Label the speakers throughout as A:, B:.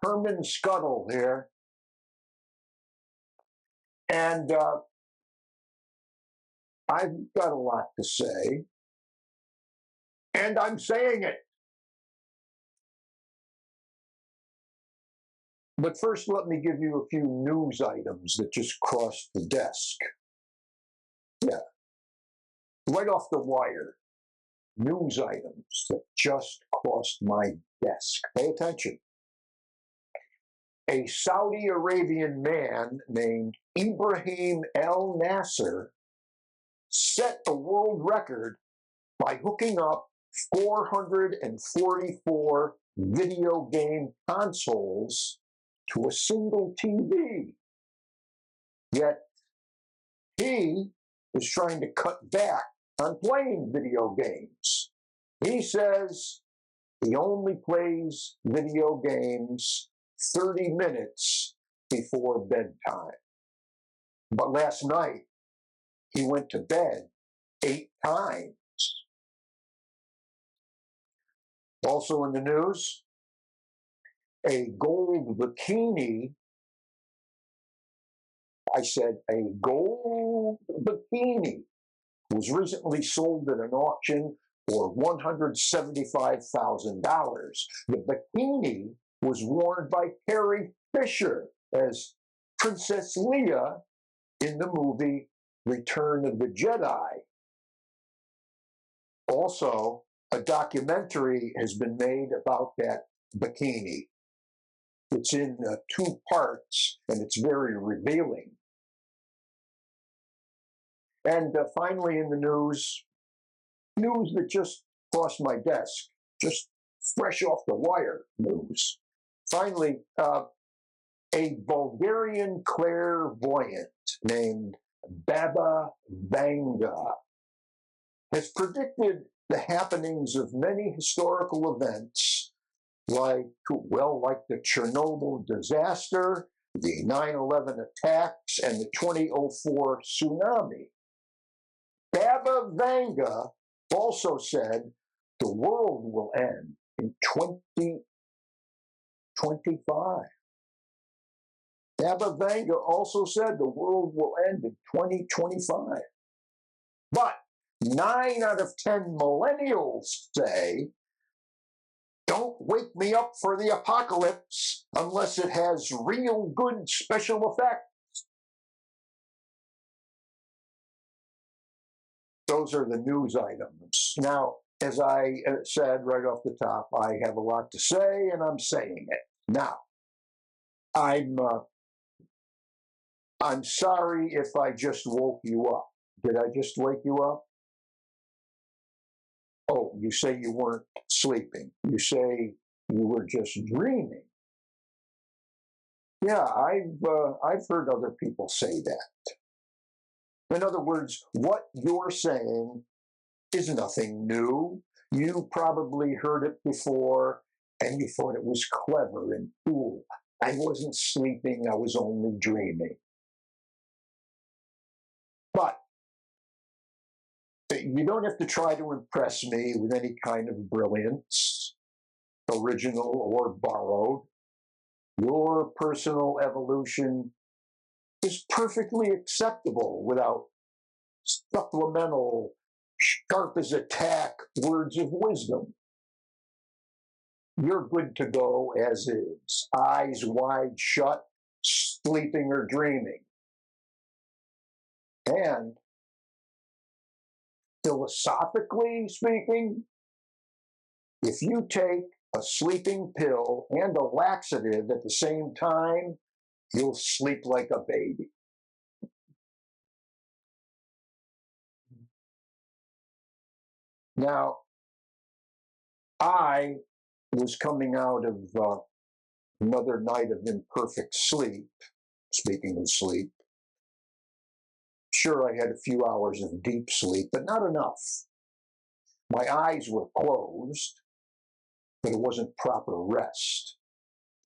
A: Herman Scuttle here. And I've got a lot to say, and I'm saying it. But first, let me give you a few news items that just crossed the desk. Yeah, right off the wire. News items that just crossed my desk. Pay attention. A Saudi Arabian man named Ibrahim El Nasser set a world record by hooking up 444 video game consoles to a single TV. Yet he is trying to cut back on playing video games. He says he only plays video games 30 minutes before bedtime. But last night, he went to bed 8 times. Also in the news, a gold bikini, I said a gold bikini, was recently sold at an auction for $175,000. The bikini was worn by Carrie Fisher as Princess Leia in the movie Return of the Jedi. Also, a documentary has been made about that bikini. It's in 2 parts, and it's very revealing. And finally in the news that just crossed my desk, just fresh off the wire news. Finally, a Bulgarian clairvoyant named Baba Vanga has predicted the happenings of many historical events like the Chernobyl disaster, the 9/11 attacks, and the 2004 tsunami. Baba Vanga also said the world will end in 2025. Baba Vanga also said the world will end in 2025. But 9 out of 10 millennials say, don't wake me up for the apocalypse unless it has real good special effects. Those are the news items. Now, as I said right off the top, I have a lot to say, and I'm saying it. Now, I'm sorry if I just woke you up. Did I just wake you up? Oh, you say you weren't sleeping. You say you were just dreaming. Yeah, I've heard other people say that. In other words, what you're saying is nothing new. You probably heard it before, and you thought it was clever and cool. I wasn't sleeping, I was only dreaming. But you don't have to try to impress me with any kind of brilliance, original or borrowed. Your personal evolution is perfectly acceptable without supplemental, sharp as a tack words of wisdom. You're good to go as is, eyes wide shut, sleeping or dreaming. And philosophically speaking, if you take a sleeping pill and a laxative at the same time, you'll sleep like a baby. Now, I was coming out of another night of imperfect sleep, speaking of sleep. Sure, I had a few hours of deep sleep, but not enough. My eyes were closed, but it wasn't proper rest.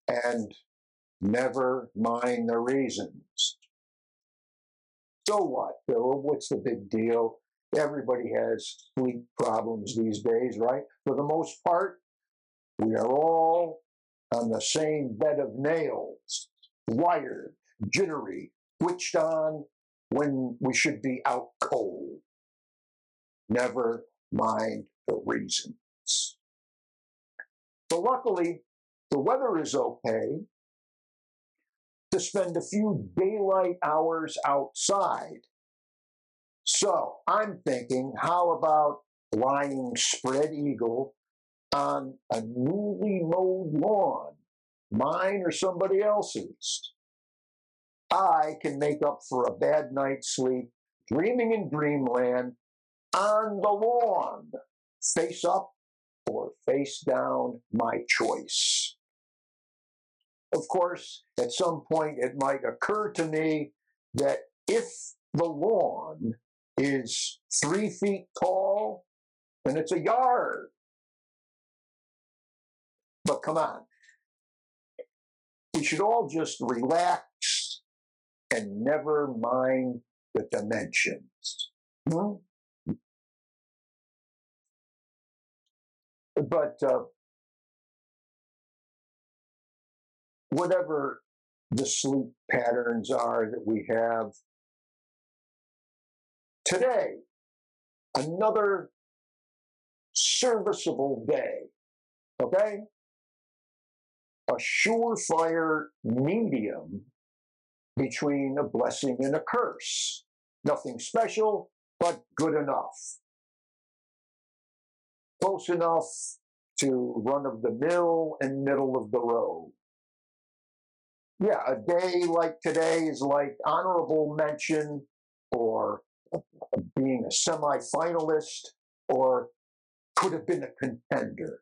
A: And never mind the reasons. So what, Bill? What's the big deal? Everybody has sleep problems these days, right? For the most part, we are all on the same bed of nails, wired, jittery, switched on when we should be out cold. Never mind the reasons. So luckily, the weather is okay to spend a few daylight hours outside. So I'm thinking, how about lying spread eagle on a newly mowed lawn, mine or somebody else's? I can make up for a bad night's sleep, dreaming in dreamland on the lawn, face up or face down, my choice. Of course, at some point it might occur to me that if the lawn is 3 feet tall, then it's a yard. But come on, we should all just relax and never mind the dimensions. But whatever the sleep patterns are that we have, today, another serviceable day, okay? A surefire medium between a blessing and a curse. Nothing special, but good enough. Close enough to run of the mill and middle of the road. Yeah, a day like today is like honorable mention or being a semi-finalist or could have been a contender.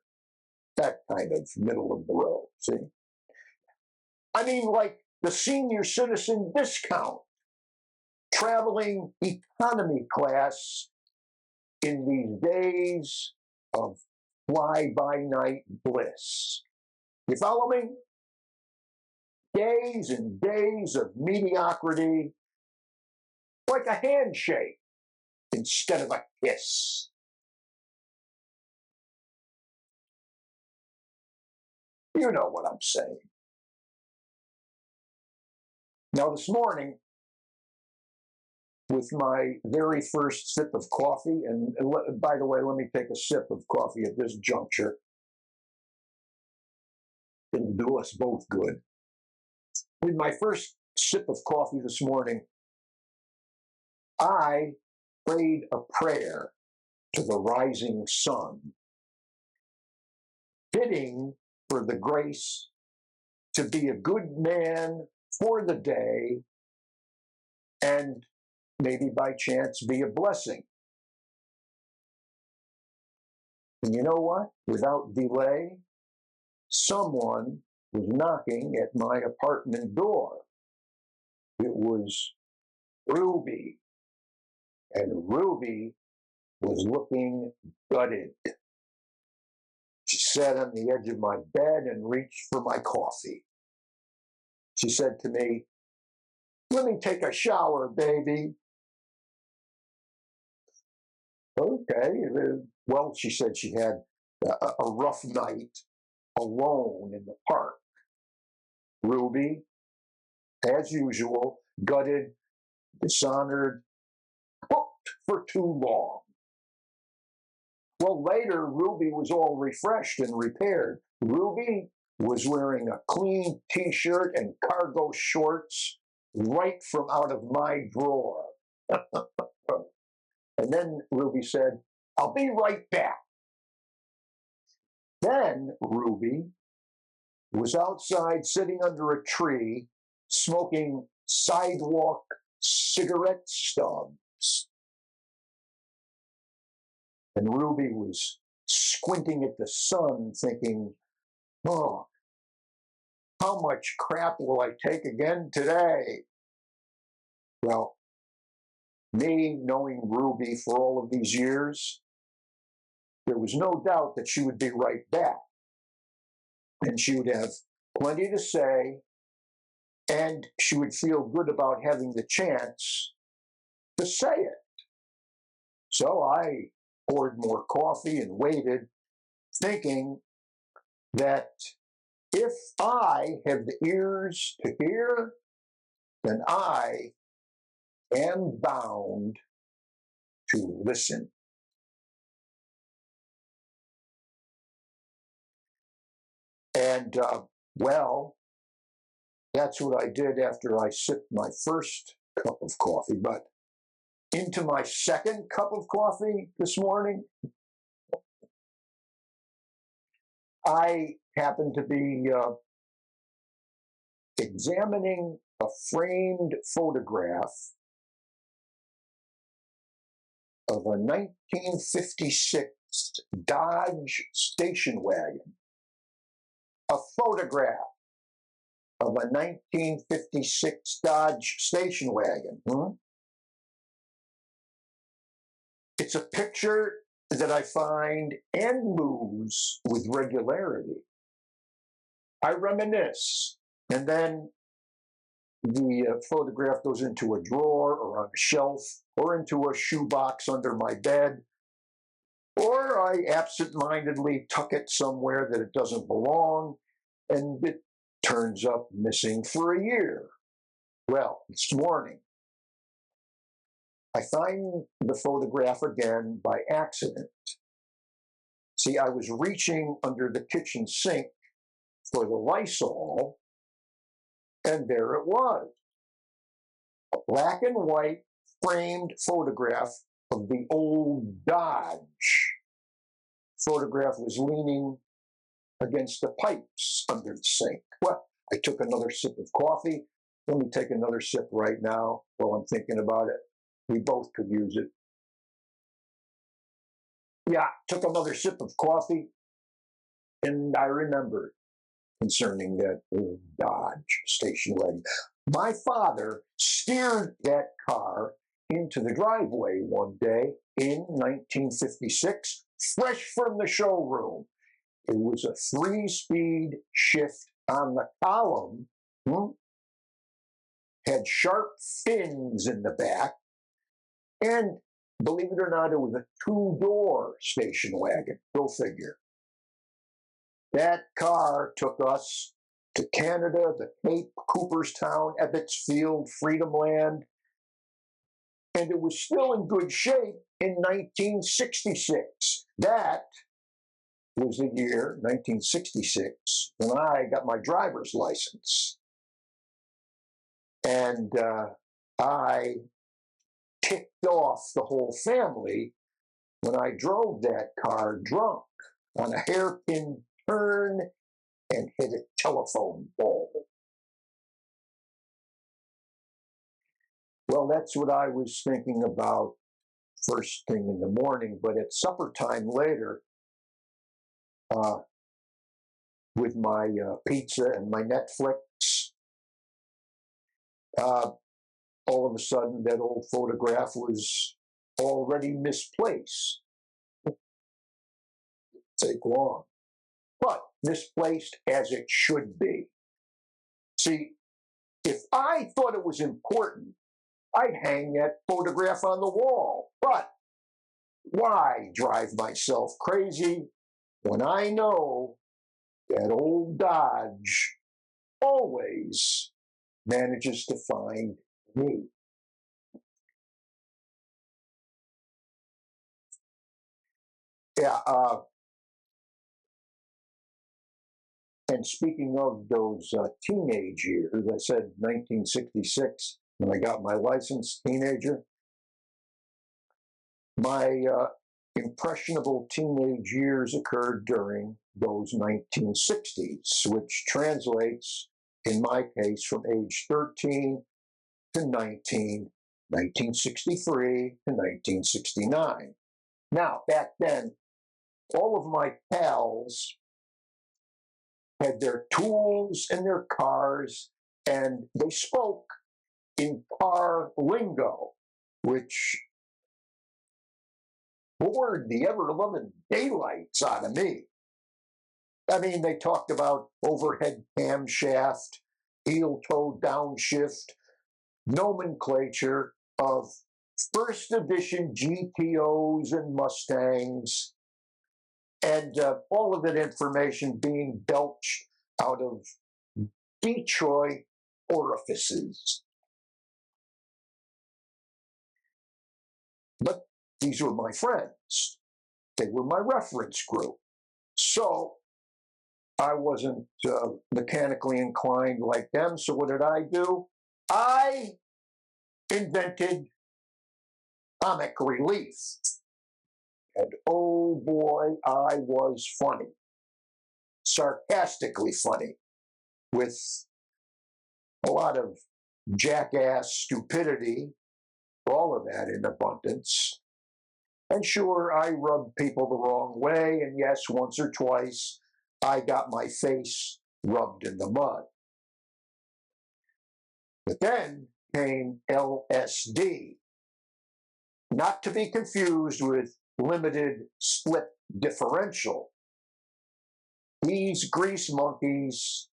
A: That kind of middle of the road, see? I mean, like the senior citizen discount, traveling economy class in these days of fly-by-night bliss. You follow me? Days and days of mediocrity, like a handshake instead of a kiss. You know what I'm saying. Now, this morning, with my very first sip of coffee, and by the way, let me take a sip of coffee at this juncture. It'll do us both good. With my first sip of coffee this morning, I prayed a prayer to the rising sun, bidding for the grace to be a good man for the day and maybe by chance be a blessing. And you know what? Without delay, someone was knocking at my apartment door. It was Ruby, and Ruby was looking gutted. She sat on the edge of my bed and reached for my coffee. She said to me, "Let me take a shower, baby." Okay. Well, she said she had a rough night alone in the park. Ruby, as usual, gutted, dishonored, booked for too long. Well, later, Ruby was all refreshed and repaired. Ruby was wearing a clean t-shirt and cargo shorts right from out of my drawer. And then Ruby said, "I'll be right back." Then Ruby was outside sitting under a tree smoking sidewalk cigarette stubs. And Ruby was squinting at the sun thinking, "Oh, how much crap will I take again today?" Well, me knowing Ruby for all of these years, there was no doubt that she would be right back. And she would have plenty to say, and she would feel good about having the chance to say it. So I poured more coffee and waited, thinking that If I have the ears to hear, then I am bound to listen. And well, that's what I did after I sipped my first cup of coffee. But into my second cup of coffee this morning, I happened to be examining a framed photograph of a 1956 Dodge station wagon. A photograph of a 1956 Dodge station wagon. It's a picture that I find and lose with regularity. I reminisce, and then the photograph goes into a drawer or on a shelf or into a shoebox under my bed, or I absent-mindedly tuck it somewhere that it doesn't belong, and it turns up missing for a year. Well, this morning, I find the photograph again by accident. See, I was reaching under the kitchen sink for the Lysol, and there it was. A black and white framed photograph of the old Dodge. Photograph was leaning against the pipes under the sink. Well, I took another sip of coffee. Let me take another sip right now while I'm thinking about it. We both could use it. Yeah, took another sip of coffee, and I remembered concerning that old Dodge station wagon. My father steered that car into the driveway one day in 1956, fresh from the showroom. It was a 3-speed shift on the column, had sharp fins in the back, and believe it or not, it was a 2-door station wagon. Go figure. That car took us to Canada, the Cape, Cooperstown, Ebbetsfield, Freedom Land, and it was still in good shape in 1966. That was the year, 1966, when I got my driver's license. And I ticked off the whole family when I drove that car drunk on a hairpin turn and hit a telephone pole. Well, that's what I was thinking about first thing in the morning, but at supper time later, with my pizza and my Netflix, all of a sudden that old photograph was already misplaced. Take long, but misplaced as it should be. See, if I thought it was important, I'd hang that photograph on the wall. But why drive myself crazy when I know that old Dodge always manages to find me? Yeah, and speaking of those teenage years, I said 1966 when I got my license, teenager. My impressionable teenage years occurred during those 1960s, which translates, in my case, from age 13 to 19, 1963 to 1969. Now, back then, all of my pals had their tools and their cars, and they spoke in car lingo, which bored the ever-loving daylights out of me. I mean, they talked about overhead camshaft, heel-toe downshift, nomenclature of first edition GTOs and Mustangs, and all of that information being belched out of Detroit orifices. But these were my friends. They were my reference group. So I wasn't mechanically inclined like them. So what did I do? I invented comic relief. And oh boy, I was funny. Sarcastically funny. With a lot of jackass stupidity, all of that in abundance. And sure, I rubbed people the wrong way, and yes, once or twice, I got my face rubbed in the mud. But then came LSD, not to be confused with limited split differential. These grease monkeys,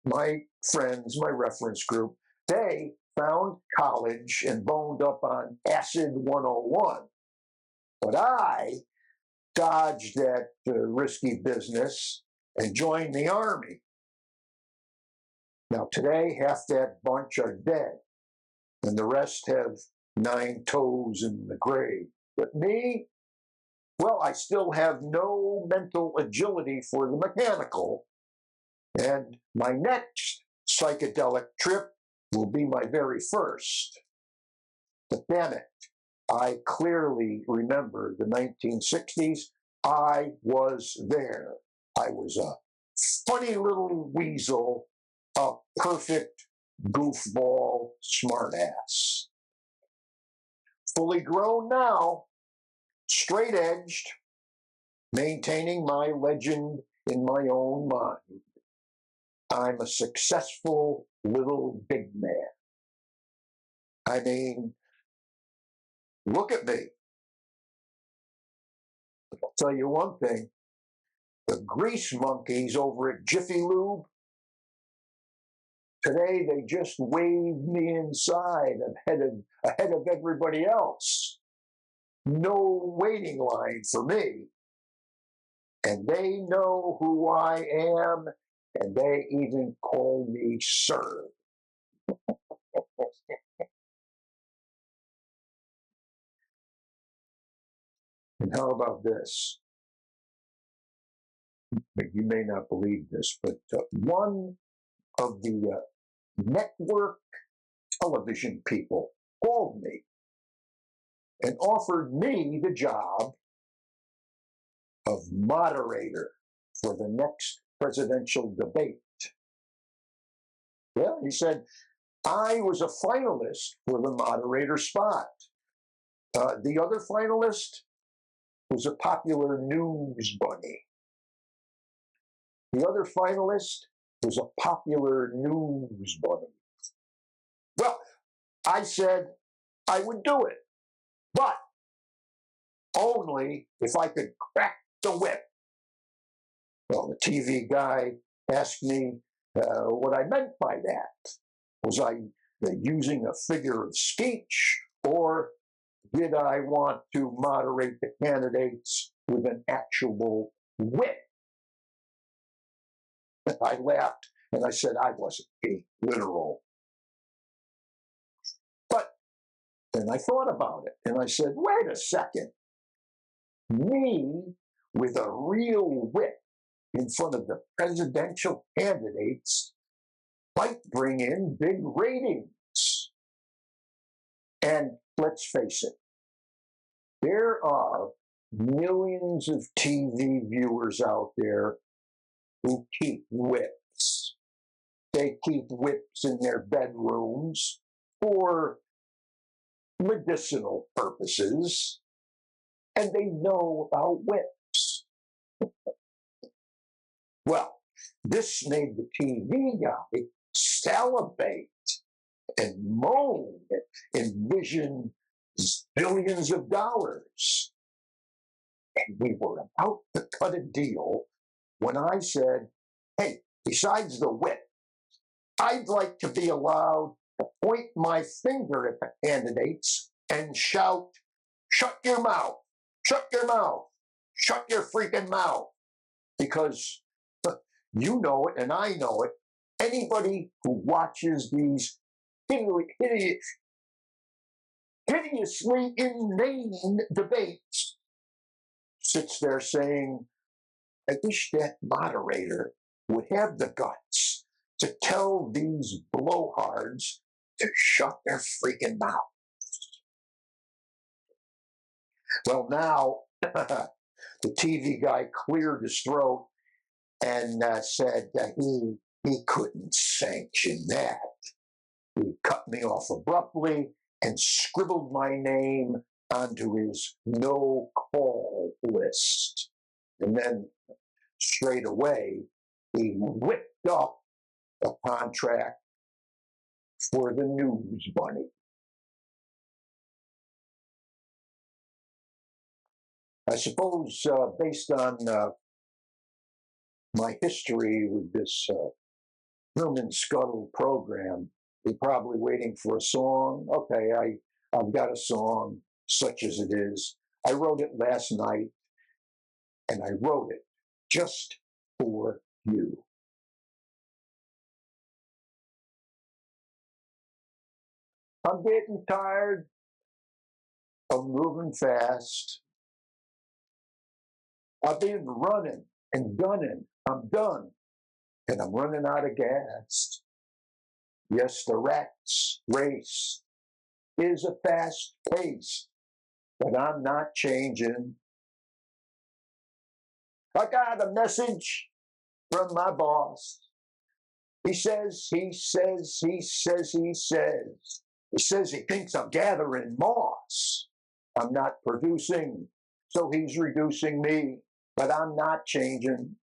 A: my friends, my reference group, they found college and boned up on acid 101. But I dodged that risky business and joined the Army. Now, today, half that bunch are dead, and the rest have 9 toes in the grave. But me, well, I still have no mental agility for the mechanical, and my next psychedelic trip will be my very first. But damn it, I clearly remember the 1960s. I was there. I was a funny little weasel, a perfect goofball smartass. Fully grown now, straight-edged, maintaining my legend in my own mind. I'm a successful little big man. I mean, look at me. I'll tell you one thing. The grease monkeys over at Jiffy Lube, today they just waved me inside ahead of everybody else. No waiting line for me. And they know who I am, and they even call me sir. And how about this? You may not believe this, but one of the network television people called me and offered me the job of moderator for the next presidential debate. Well, he said, I was a finalist for the moderator spot. The other finalist was a popular news bunny. The other finalist was a popular news bunny. Well, I said I would do it, but only if I could crack the whip. Well, the TV guy asked me what I meant by that. Was I using a figure of speech, or did I want to moderate the candidates with an actual whip? I laughed and I said I wasn't being literal. But then I thought about it and I said, wait a second. Me with a real whip in front of the presidential candidates might bring in big ratings. And let's face it, there are millions of TV viewers out there who keep whips. They keep whips in their bedrooms for medicinal purposes, and they know about whips. Well, this made the TV guy salivate and moan and envision billions of dollars. And we were about to cut a deal when I said, hey, besides the whip, I'd like to be allowed to point my finger at the candidates and shout, shut your mouth, shut your mouth, shut your freaking mouth. Because You know it, and I know it. Anybody who watches these hideously inane debates sits there saying, I wish that moderator would have the guts to tell these blowhards to shut their freaking mouth. Well, now the TV guy cleared his throat and said that he couldn't sanction that. He cut me off abruptly and scribbled my name onto his no-call list. And then straight away, he whipped up a contract for the News Bunny. I suppose based on my history with this Herman Scuttle program, they're probably waiting for a song. Okay, I've got a song, such as it is. I wrote it last night, and I wrote it just for you. I'm getting tired of moving fast. I've been running and gunning. I'm done, and I'm running out of gas. Yes, the rat's race is a fast pace, but I'm not changing. I got a message from my boss. He says he thinks I'm gathering moss. I'm not producing, so he's reducing me, but I'm not changing.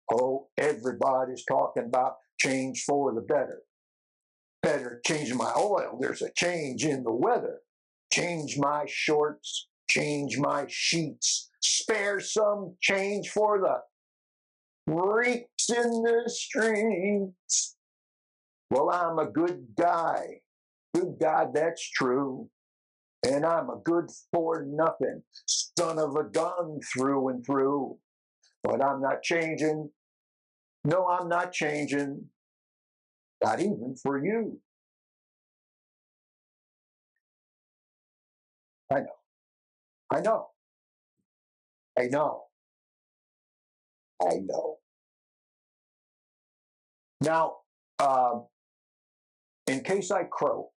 A: Oh, everybody's talking about change for the better. Better change my oil. There's a change in the weather. Change my shorts, change my sheets. Spare some change for the freaks in the streets. Well, I'm a good guy. Good God, that's true. And I'm a good for nothing, son of a gun through and through. But I'm not changing. No, I'm not changing. Not even for you. I know. I know. I know. I know. Now, in case I croak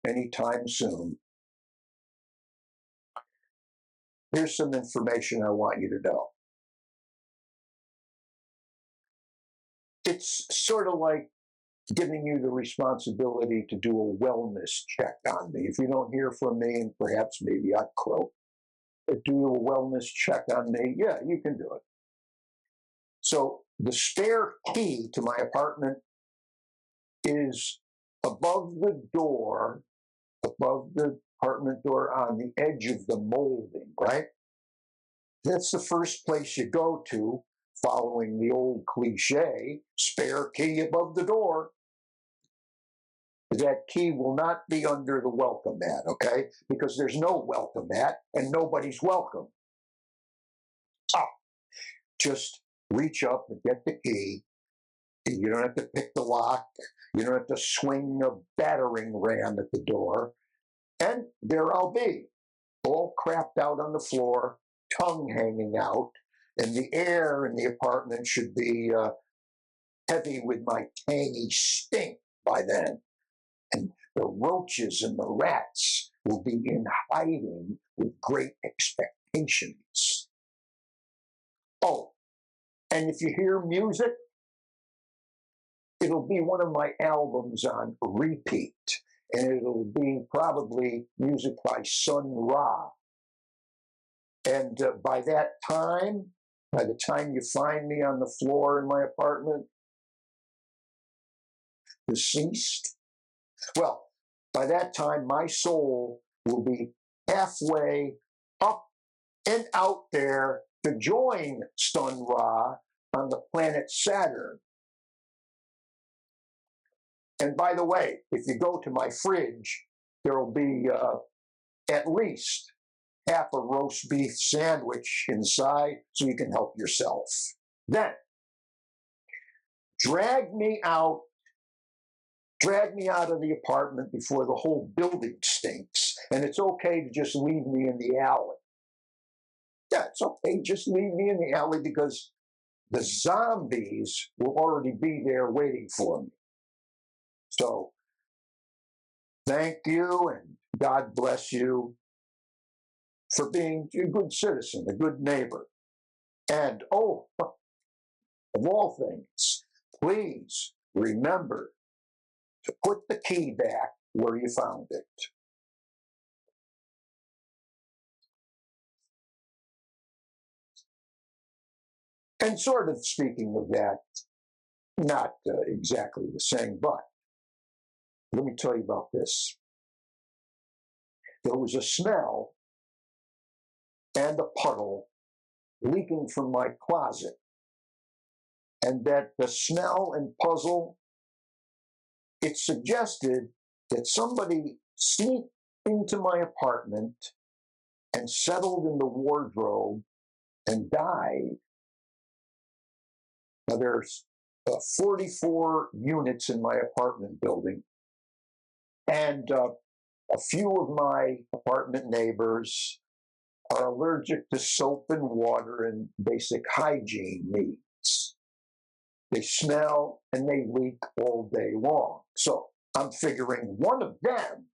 A: anytime soon, here's some information I want you to know. It's sort of like giving you the responsibility to do a wellness check on me. If you don't hear from me, and perhaps maybe I croak, do a wellness check on me, yeah, you can do it. So the spare key to my apartment is above the apartment door on the edge of the molding, right? That's the first place you go to, following the old cliche, spare key above the door. That key will not be under the welcome mat, okay? Because there's no welcome mat and nobody's welcome. So, just reach up and get the key. You don't have to pick the lock. You don't have to swing a battering ram at the door. And there I'll be, all crapped out on the floor, tongue hanging out, and the air in the apartment should be heavy with my tangy stink by then. And the roaches and the rats will be in hiding with great expectations. Oh, and if you hear music, it'll be one of my albums on repeat, and it'll be probably music by Sun Ra. And by the time you find me on the floor in my apartment, deceased, well, by that time, my soul will be halfway up and out there to join Sun Ra on the planet Saturn. And by the way, if you go to my fridge, there will be at least half a roast beef sandwich inside so you can help yourself. Then, drag me out of the apartment before the whole building stinks, and it's okay to just leave me in the alley. Yeah, it's okay, just leave me in the alley because the zombies will already be there waiting for me. So, thank you and God bless you for being a good citizen, a good neighbor. And oh, of all things, please remember to put the key back where you found it. And sort of speaking of that, not exactly the same, but let me tell you about this. There was a smell and a puddle leaking from my closet, and that the smell and puzzle, it suggested that somebody sneaked into my apartment and settled in the wardrobe and died. Now there's 44 units in my apartment building, and a few of my apartment neighbors are allergic to soap and water and basic hygiene needs. They smell and they leak all day long. So I'm figuring one of them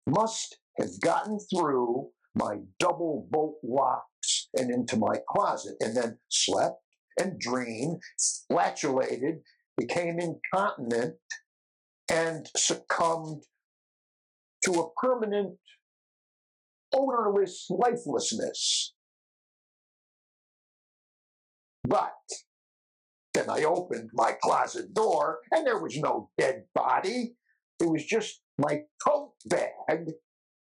A: must have gotten through my double bolt locks and into my closet, and then slept and dreamed, flatulated, became incontinent, and succumbed to a permanent odorless lifelessness. But then I opened my closet door and there was no dead body. It was just my tote bag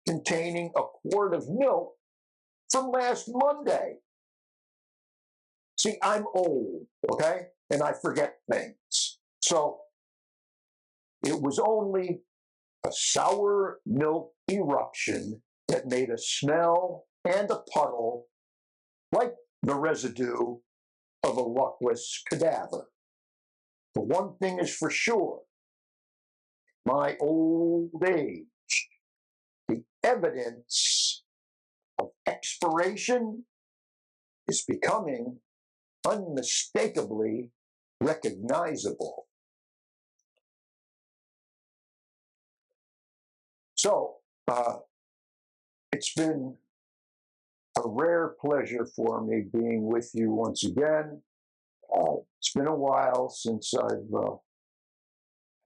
A: containing a quart of milk from last Monday. See, I'm old, okay? And I forget things. So it was only a sour milk eruption that made a smell and a puddle like the residue of a luckless cadaver. But one thing is for sure, my old age, the evidence of expiration is becoming unmistakably recognizable. So, it's been a rare pleasure for me being with you once again. It's been a while since I've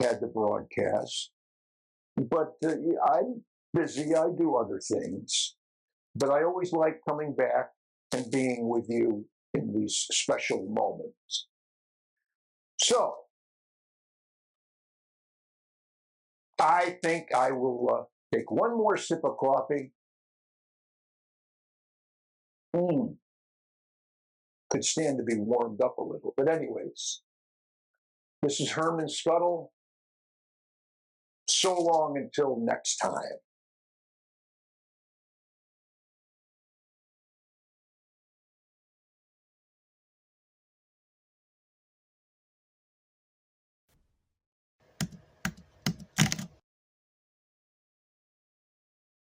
A: had the broadcast, but I'm busy. I do other things, but I always like coming back and being with you in these special moments. So, I think I will take one more sip of coffee. Could stand to be warmed up a little. But anyways, this is Herman Scuttle. So long until next time.